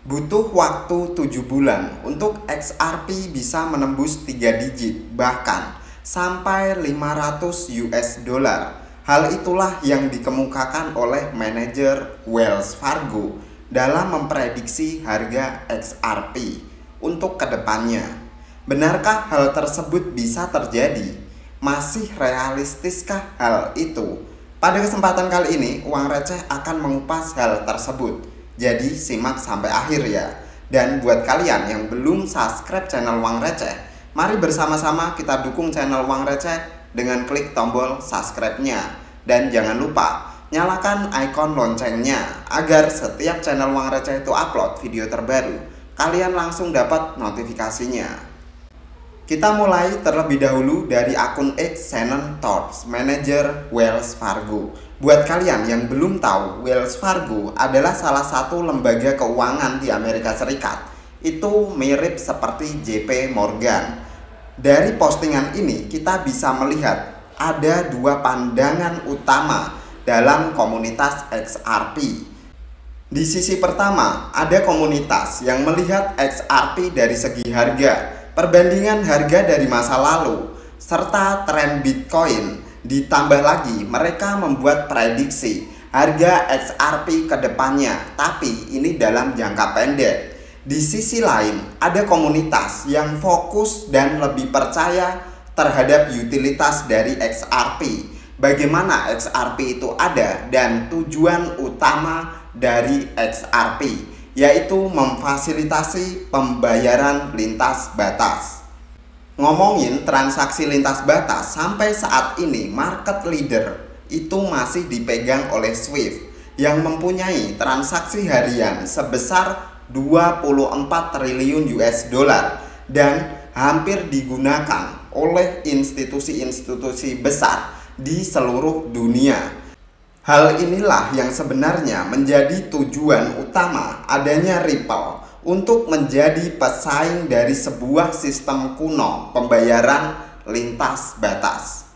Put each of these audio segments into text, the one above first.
Butuh waktu 7 bulan untuk XRP bisa menembus 3 digit, bahkan sampai 500 US dollar. Hal itulah yang dikemukakan oleh manajer Wells Fargo dalam memprediksi harga XRP untuk kedepannya. Benarkah hal tersebut bisa terjadi? Masih realistiskah hal itu? Pada kesempatan kali ini, Uang Receh akan mengupas hal tersebut. Jadi simak sampai akhir ya. Dan buat kalian yang belum subscribe channel Uang Receh, mari bersama-sama kita dukung channel Uang Receh dengan klik tombol subscribe-nya. Dan jangan lupa nyalakan ikon loncengnya agar setiap channel Uang Receh itu upload video terbaru, kalian langsung dapat notifikasinya. Kita mulai terlebih dahulu dari akun X Shannon Thorpe, manajer Wells Fargo. Buat kalian yang belum tahu, Wells Fargo adalah salah satu lembaga keuangan di Amerika Serikat. Itu mirip seperti JP Morgan. Dari postingan ini kita bisa melihat ada dua pandangan utama dalam komunitas XRP. Di sisi pertama, ada komunitas yang melihat XRP dari segi harga, perbandingan harga dari masa lalu, serta tren Bitcoin. Ditambah lagi, mereka membuat prediksi harga XRP ke depannya, tapi ini dalam jangka pendek. Di sisi lain, ada komunitas yang fokus dan lebih percaya terhadap utilitas dari XRP. Bagaimana XRP itu ada dan tujuan utama dari XRP, yaitu memfasilitasi pembayaran lintas batas. Ngomongin transaksi lintas batas, sampai saat ini market leader itu masih dipegang oleh Swift yang mempunyai transaksi harian sebesar 24 triliun US dollar dan hampir digunakan oleh institusi-institusi besar di seluruh dunia. Hal inilah yang sebenarnya menjadi tujuan utama adanya Ripple untuk menjadi pesaing dari sebuah sistem kuno pembayaran lintas batas.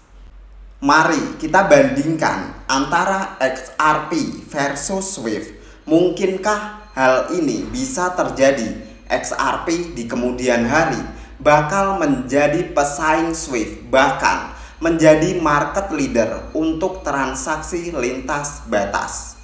Mari kita bandingkan antara XRP versus Swift. Mungkinkah hal ini bisa terjadi? XRP di kemudian hari bakal menjadi pesaing Swift, bahkan menjadi market leader untuk transaksi lintas batas.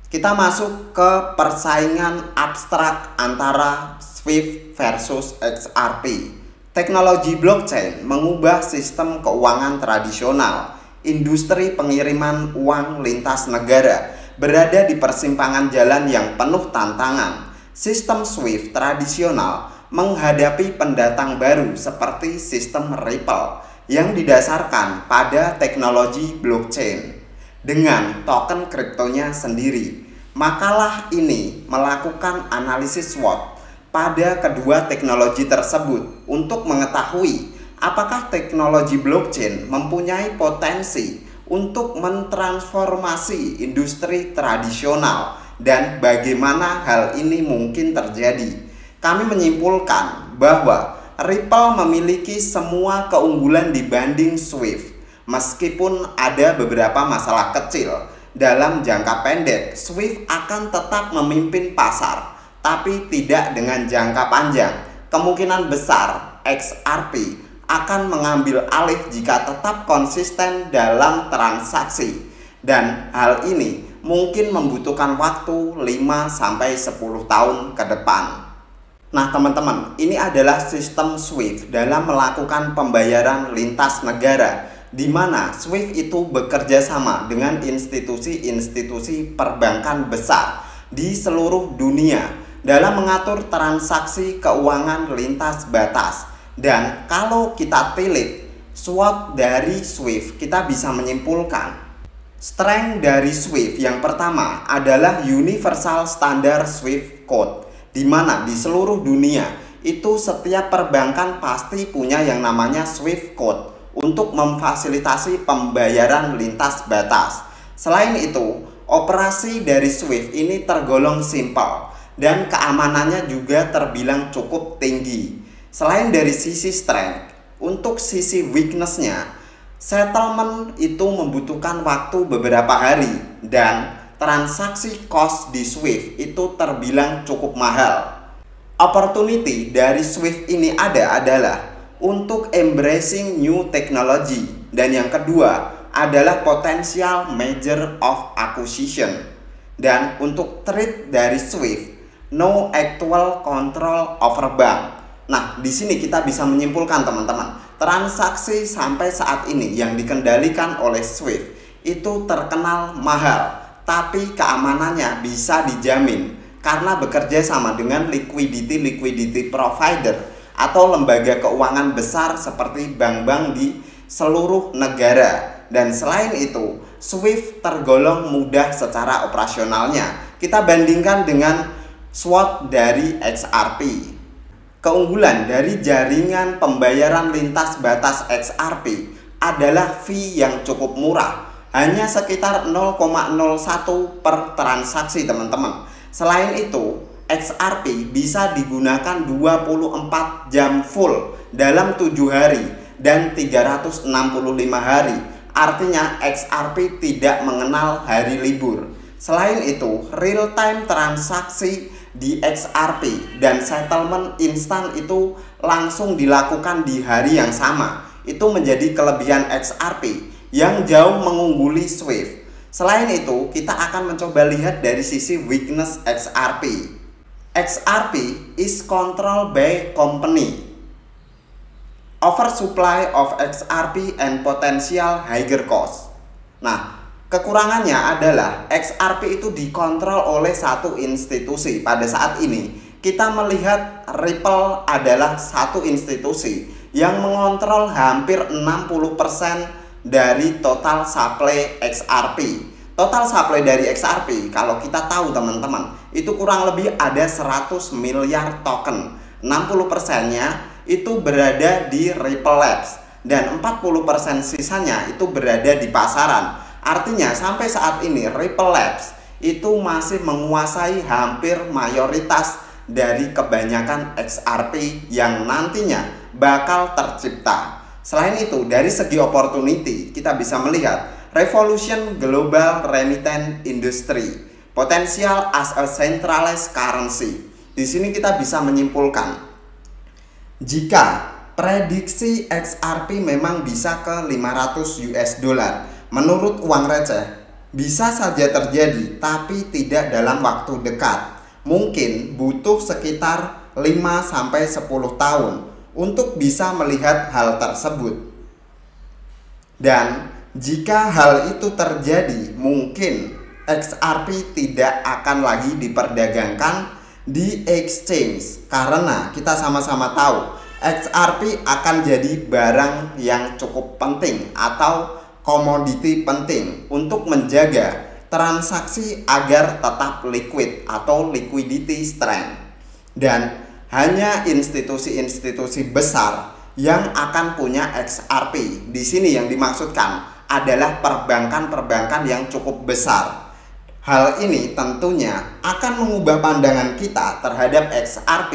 Kita masuk ke persaingan abstrak antara Swift versus XRP. Teknologi blockchain mengubah sistem keuangan tradisional. Industri pengiriman uang lintas negara berada di persimpangan jalan yang penuh tantangan. Sistem Swift tradisional menghadapi pendatang baru seperti sistem Ripple yang didasarkan pada teknologi blockchain dengan token kriptonya sendiri. Makalah ini melakukan analisis SWOT pada kedua teknologi tersebut untuk mengetahui apakah teknologi blockchain mempunyai potensi untuk mentransformasi industri tradisional dan bagaimana hal ini mungkin terjadi. Kami menyimpulkan bahwa Ripple memiliki semua keunggulan dibanding Swift. Meskipun ada beberapa masalah kecil, dalam jangka pendek Swift akan tetap memimpin pasar, tapi tidak dengan jangka panjang. Kemungkinan besar XRP akan mengambil alih jika tetap konsisten dalam transaksi. Dan hal ini mungkin membutuhkan waktu 5-10 tahun ke depan. Nah teman-teman, ini adalah sistem Swift dalam melakukan pembayaran lintas negara, di mana Swift itu bekerja sama dengan institusi-institusi perbankan besar di seluruh dunia dalam mengatur transaksi keuangan lintas batas. Dan kalau kita tilik SWOT dari Swift, kita bisa menyimpulkan strength dari Swift yang pertama adalah Universal Standard Swift Code, di mana di seluruh dunia itu setiap perbankan pasti punya yang namanya Swift Code untuk memfasilitasi pembayaran lintas batas. Selain itu, operasi dari Swift ini tergolong simpel dan keamanannya juga terbilang cukup tinggi. Selain dari sisi strength, untuk sisi weakness-nya, settlement itu membutuhkan waktu beberapa hari dan transaksi cost di Swift itu terbilang cukup mahal. Opportunity dari Swift ini adalah untuk embracing new technology, dan yang kedua adalah potential merger of acquisition. Dan untuk trade dari Swift, no actual control over bank. Nah, di sini kita bisa menyimpulkan teman-teman, transaksi sampai saat ini yang dikendalikan oleh Swift itu terkenal mahal, tapi keamanannya bisa dijamin karena bekerja sama dengan liquidity provider atau lembaga keuangan besar seperti bank-bank di seluruh negara. Dan selain itu, Swift tergolong mudah secara operasionalnya. Kita bandingkan dengan SWOT dari XRP. Keunggulan dari jaringan pembayaran lintas batas XRP adalah fee yang cukup murah, hanya sekitar 0,01 per transaksi teman-teman. Selain itu, XRP bisa digunakan 24 jam full dalam 7 hari dan 365 hari. Artinya XRP tidak mengenal hari libur. Selain itu, real time transaksi di XRP dan settlement instan itu langsung dilakukan di hari yang sama. Itu menjadi kelebihan XRP yang jauh mengungguli Swift. Selain itu, kita akan mencoba lihat dari sisi weakness XRP. XRP is controlled by company. Oversupply of XRP and potential higher cost. Nah, kekurangannya adalah XRP itu dikontrol oleh satu institusi. Pada saat ini, kita melihat Ripple adalah satu institusi yang mengontrol hampir 60% dari total supply XRP. Total supply dari XRP, kalau kita tahu teman-teman, itu kurang lebih ada 100 miliar token. 60%-nya itu berada di Ripple Labs dan 40% sisanya itu berada di pasaran. Artinya sampai saat ini Ripple Labs itu masih menguasai hampir mayoritas dari kebanyakan XRP yang nantinya bakal tercipta. Selain itu, dari segi opportunity kita bisa melihat revolution global remittance industry, potensial as a centralized currency. Di sini kita bisa menyimpulkan, jika prediksi XRP memang bisa ke 500 US dollar menurut uang receh, bisa saja terjadi tapi tidak dalam waktu dekat. Mungkin butuh sekitar 5-10 tahun untuk bisa melihat hal tersebut. Dan jika hal itu terjadi, mungkin XRP tidak akan lagi diperdagangkan di exchange, karena kita sama-sama tahu XRP akan jadi barang yang cukup penting atau komoditi penting untuk menjaga transaksi agar tetap liquid atau liquidity strength. Dan hanya institusi-institusi besar yang akan punya XRP. Di sini yang dimaksudkan adalah perbankan-perbankan yang cukup besar. Hal ini tentunya akan mengubah pandangan kita terhadap XRP,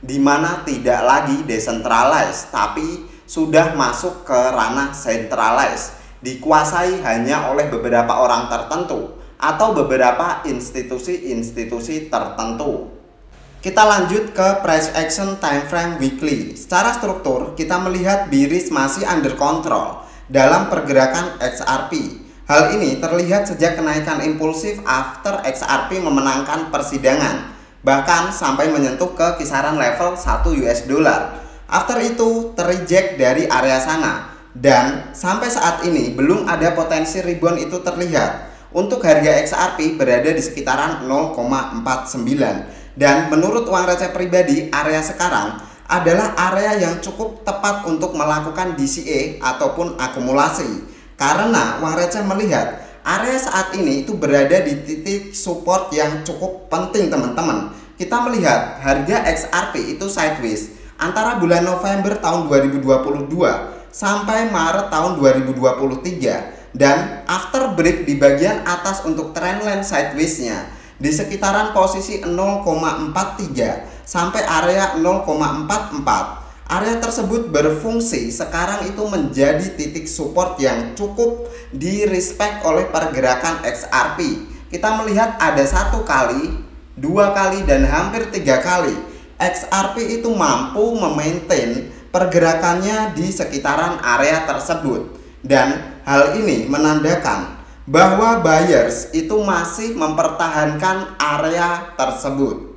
di mana tidak lagi decentralized tapi sudah masuk ke ranah centralized, dikuasai hanya oleh beberapa orang tertentu atau beberapa institusi-institusi tertentu. Kita lanjut ke price action time frame weekly. Secara struktur kita melihat bearish masih under control dalam pergerakan XRP. Hal ini terlihat sejak kenaikan impulsif after XRP memenangkan persidangan, bahkan sampai menyentuh ke kisaran level 1 US dollar. After itu terreject dari area sana, dan sampai saat ini belum ada potensi rebound itu terlihat. Untuk harga XRP berada di sekitaran 0,49, dan menurut uang receh pribadi, area sekarang adalah area yang cukup tepat untuk melakukan DCA ataupun akumulasi. Karena uang receh melihat area saat ini itu berada di titik support yang cukup penting teman-teman. Kita melihat harga XRP itu sideways antara bulan November tahun 2022 sampai Maret tahun 2023, dan after break di bagian atas untuk trendline sideways-nya di sekitaran posisi 0,43 sampai area 0,44. Area tersebut berfungsi sekarang itu menjadi titik support yang cukup di respect oleh pergerakan XRP. kita melihat ada 1 kali, 2 kali, dan hampir 3 kali XRP itu mampu memaintain pergerakannya di sekitaran area tersebut. Dan hal ini menandakan bahwa buyers itu masih mempertahankan area tersebut.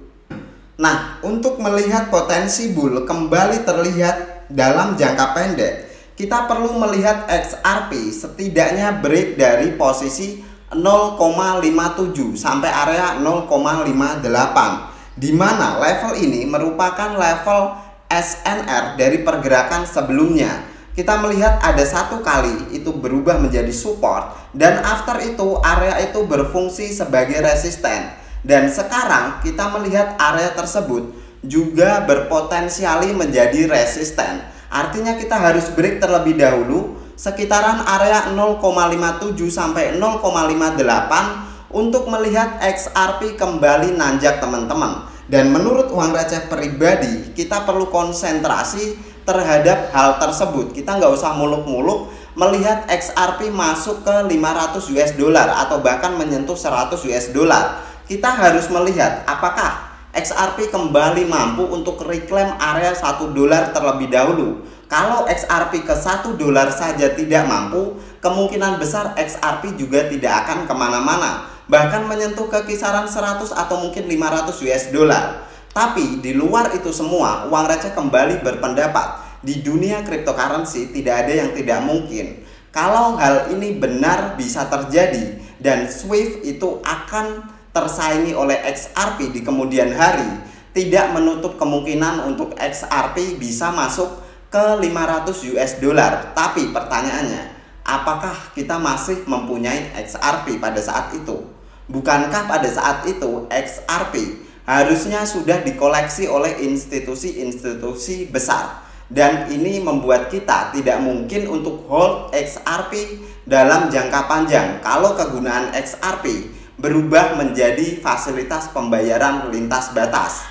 Nah, untuk melihat potensi bull kembali terlihat dalam jangka pendek, kita perlu melihat XRP setidaknya break dari posisi 0,57 sampai area 0,58, di mana level ini merupakan level SNR dari pergerakan sebelumnya. Kita melihat ada 1 kali itu berubah menjadi support, dan after itu area itu berfungsi sebagai resisten. Dan sekarang kita melihat area tersebut juga berpotensiali menjadi resisten. Artinya kita harus break terlebih dahulu sekitaran area 0,57 sampai 0,58 untuk melihat XRP kembali nanjak teman-teman. Dan menurut uang receh pribadi, kita perlu konsentrasi terhadap hal tersebut. Kita nggak usah muluk-muluk melihat XRP masuk ke 500 US dollar atau bahkan menyentuh 100 US dollar. Kita harus melihat apakah XRP kembali mampu untuk reclaim area 1 dolar terlebih dahulu. Kalau XRP ke 1 dolar saja tidak mampu, kemungkinan besar XRP juga tidak akan kemana-mana, bahkan menyentuh ke kisaran 100 atau mungkin 500 US dollar. Tapi di luar itu semua, uang receh kembali berpendapat di dunia cryptocurrency tidak ada yang tidak mungkin. Kalau hal ini benar bisa terjadi dan SWIFT itu akan tersaingi oleh XRP di kemudian hari, tidak menutup kemungkinan untuk XRP bisa masuk ke 500 US dollar. Tapi pertanyaannya, apakah kita masih mempunyai XRP pada saat itu? Bukankah pada saat itu XRP harusnya sudah dikoleksi oleh institusi-institusi besar? Dan ini membuat kita tidak mungkin untuk hold XRP dalam jangka panjang kalau kegunaan XRP berubah menjadi fasilitas pembayaran lintas batas.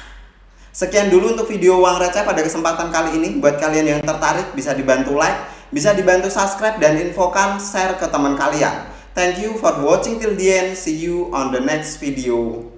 Sekian dulu untuk video uang receh pada kesempatan kali ini. Buat kalian yang tertarik bisa dibantu like, bisa dibantu subscribe, dan infokan share ke teman kalian. Thank you for watching till the end. See you on the next video.